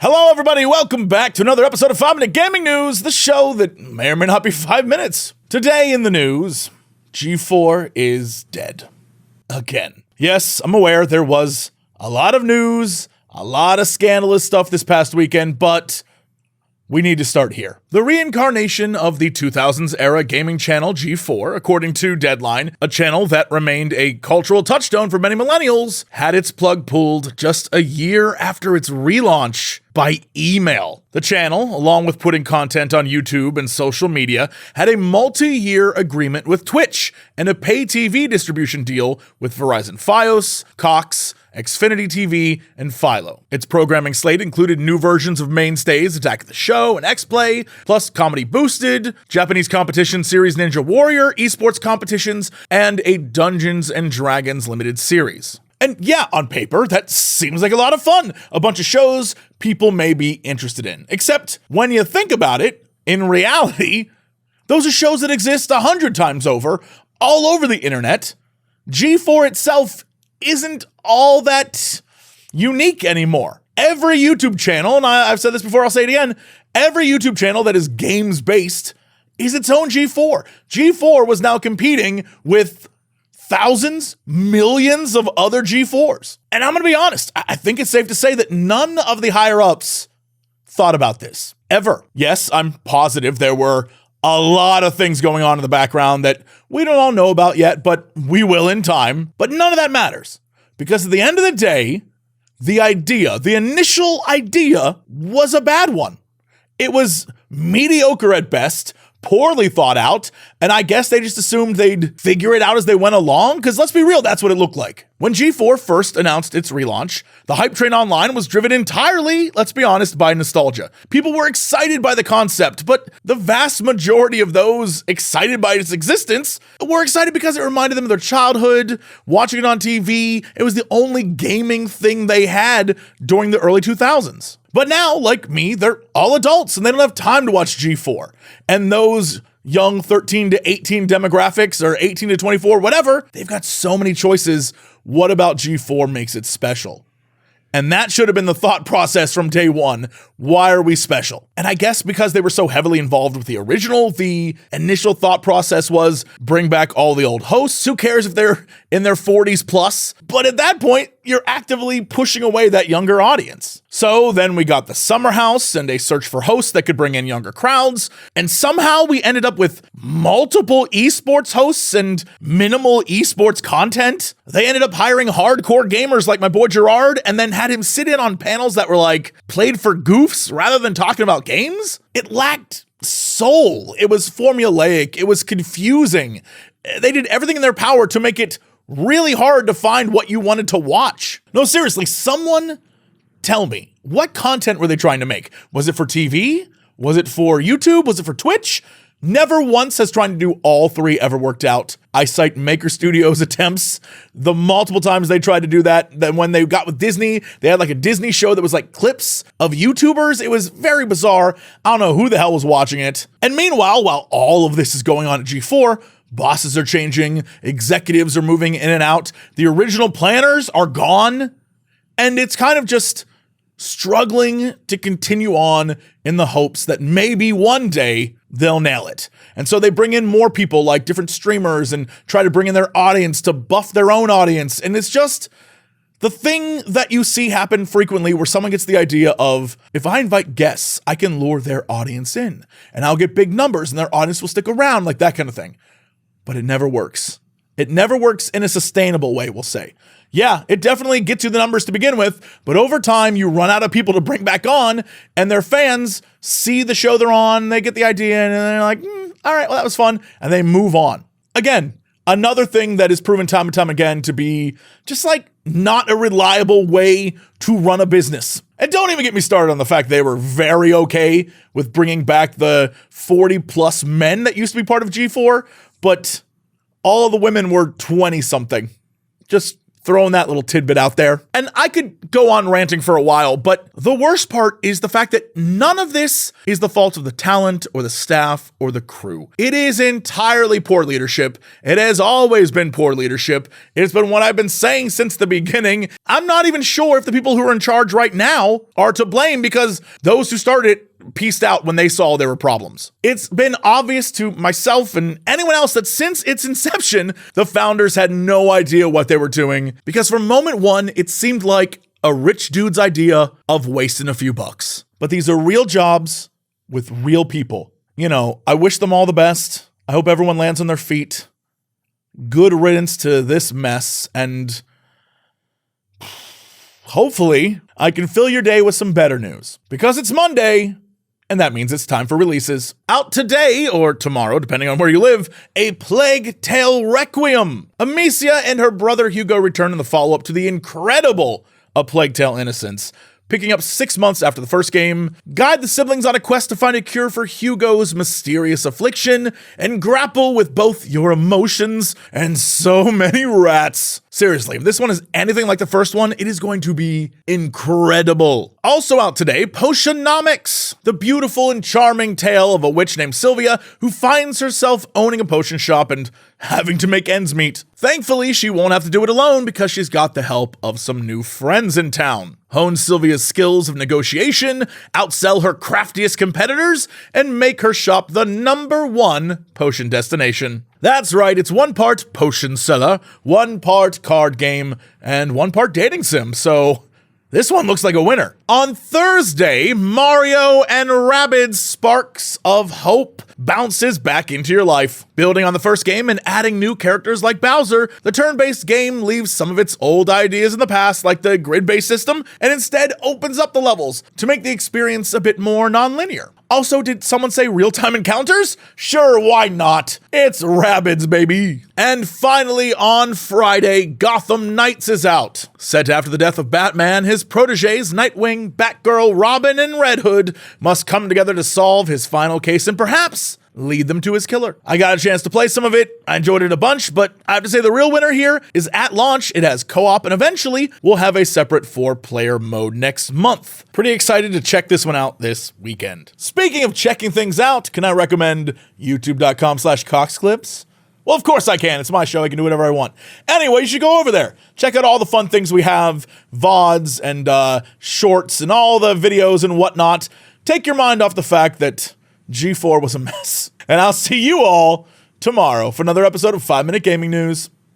Hello, everybody. Welcome back to another episode of 5 Minute Gaming News, the show that may or may not be 5 minutes. Today in the news, G4 is dead. Again. Yes, I'm aware there was a lot of news, a lot of scandalous stuff this past weekend, but we need to start here. The reincarnation of the 2000s era gaming channel G4, according to Deadline, a channel that remained a cultural touchstone for many millennials, had its plug pulled just a year after its relaunch by email. The channel, along with putting content on YouTube and social media, had a multi-year agreement with Twitch and a pay TV distribution deal with Verizon Fios, Cox, Xfinity TV, and Philo. Its programming slate included new versions of mainstays Attack of the Show and X-Play, plus Comedy Boosted, Japanese competition series Ninja Warrior, esports competitions, and a Dungeons & Dragons limited series. And yeah, on paper, that seems like a lot of fun. A bunch of shows people may be interested in. Except when you think about it, in reality, those are shows that exist 100 times over, all over the internet. G4 itself isn't all that unique anymore. Every YouTube channel, and I've said this before, I'll say it again, every YouTube channel that is games-based is its own G4. G4 was now competing with thousands, millions of other G4s. And I'm going to be honest, I think it's safe to say that none of the higher-ups thought about this, ever. Yes, I'm positive there were a lot of things going on in the background that we don't all know about yet, but we will in time. But none of that matters, because at the end of the day, the initial idea was a bad one. It was mediocre at best, poorly thought out, and I guess they just assumed they'd figure it out as they went along, because let's be real, that's what it looked like. When G4 first announced its relaunch, the hype train online was driven entirely, let's be honest, by nostalgia. People were excited by the concept, but the vast majority of those excited by its existence were excited because it reminded them of their childhood, watching it on TV. It was the only gaming thing they had during the early 2000s. But now, like me, they're all adults and they don't have time to watch G4. And those young 13 to 18 demographics or 18 to 24, whatever, they've got so many choices. What about G4 makes it special? And that should have been the thought process from day one. Why are we special? And I guess because they were so heavily involved with the original, the initial thought process was bring back all the old hosts. Who cares if they're in their 40s plus? But at that point, you're actively pushing away that younger audience. So then we got the Summer House and a search for hosts that could bring in younger crowds. And somehow we ended up with multiple esports hosts and minimal esports content. They ended up hiring hardcore gamers like my boy Gerard and then had him sit in on panels that were like played for goofs rather than talking about games. It lacked soul. It was formulaic. It was confusing. They did everything in their power to make it really hard to find what you wanted to watch. No, seriously, someone tell me, what content were they trying to make? Was it for TV? Was it for YouTube? Was it for Twitch? Never once has trying to do all three ever worked out. I cite Maker Studios' attempts, the multiple times they tried to do that. Then when they got with Disney, they had like a Disney show that was like clips of YouTubers. It was very bizarre. I don't know who the hell was watching it. And meanwhile, while all of this is going on at G4, bosses are changing, executives are moving in and out, the original planners are gone, and it's kind of just struggling to continue on in the hopes that maybe one day they'll nail it. And so they bring in more people like different streamers and try to bring in their audience to buff their own audience. And it's just the thing that you see happen frequently where someone gets the idea of, if I invite guests, I can lure their audience in and I'll get big numbers and their audience will stick around, like that kind of thing. But it never works. It never works in a sustainable way, we'll say. Yeah, it definitely gets you the numbers to begin with, but over time you run out of people to bring back on, and their fans see the show they're on, they get the idea, and they're like, all right, well, that was fun, and they move on. Again, another thing that is proven time and time again to be just like not a reliable way to run a business. And don't even get me started on the fact they were very okay with bringing back the 40 plus men that used to be part of G4, but all of the women were 20 something. Just throwing that little tidbit out there. And I could go on ranting for a while, but the worst part is the fact that none of this is the fault of the talent or the staff or the crew. It is entirely poor leadership. It has always been poor leadership. It's been what I've been saying since the beginning. I'm not even sure if the people who are in charge right now are to blame, because those who started it pieced out when they saw there were problems. It's been obvious to myself and anyone else that since its inception, the founders had no idea what they were doing, because from moment one, it seemed like a rich dude's idea of wasting a few bucks. But these are real jobs with real people. You know, I wish them all the best. I hope everyone lands on their feet. Good riddance to this mess, and hopefully I can fill your day with some better news, because it's Monday, and that means it's time for releases. Out today, or tomorrow, depending on where you live, A Plague Tale Requiem. Amicia and her brother Hugo return in the follow-up to the incredible A Plague Tale Innocence. Picking up 6 months after the first game, guide the siblings on a quest to find a cure for Hugo's mysterious affliction and grapple with both your emotions and so many rats. Seriously, if this one is anything like the first one, it is going to be incredible. Also out today, Potionomics, the beautiful and charming tale of a witch named Sylvia who finds herself owning a potion shop and having to make ends meet. Thankfully, she won't have to do it alone because she's got the help of some new friends in town. Hone Sylvia's skills of negotiation, outsell her craftiest competitors, and make her shop the #1 potion destination. That's right, it's 1 part potion seller, 1 part card game, and 1 part dating sim, so this one looks like a winner. On Thursday, Mario and Rabbids Sparks of Hope bounces back into your life. Building on the first game and adding new characters like Bowser, the turn-based game leaves some of its old ideas in the past, like the grid-based system, and instead opens up the levels to make the experience a bit more non-linear. Also, did someone say real-time encounters? Sure, why not? It's Rabbids, baby. And finally, on Friday, Gotham Knights is out. Set after the death of Batman, his protégés, Nightwing, Batgirl, Robin, and Red Hood, must come together to solve his final case and perhaps lead them to his killer. I got a chance to play some of it. I enjoyed it a bunch, but I have to say the real winner here is at launch. It has co-op, and eventually we'll have a separate 4-player mode next month. Pretty excited to check this one out this weekend. Speaking of checking things out, can I recommend youtube.com/coxclips? Well, of course I can. It's my show. I can do whatever I want. Anyway, you should go over there. Check out all the fun things we have, VODs and shorts and all the videos and whatnot. Take your mind off the fact that G4 was a mess. And I'll see you all tomorrow for another episode of 5 Minute Gaming News.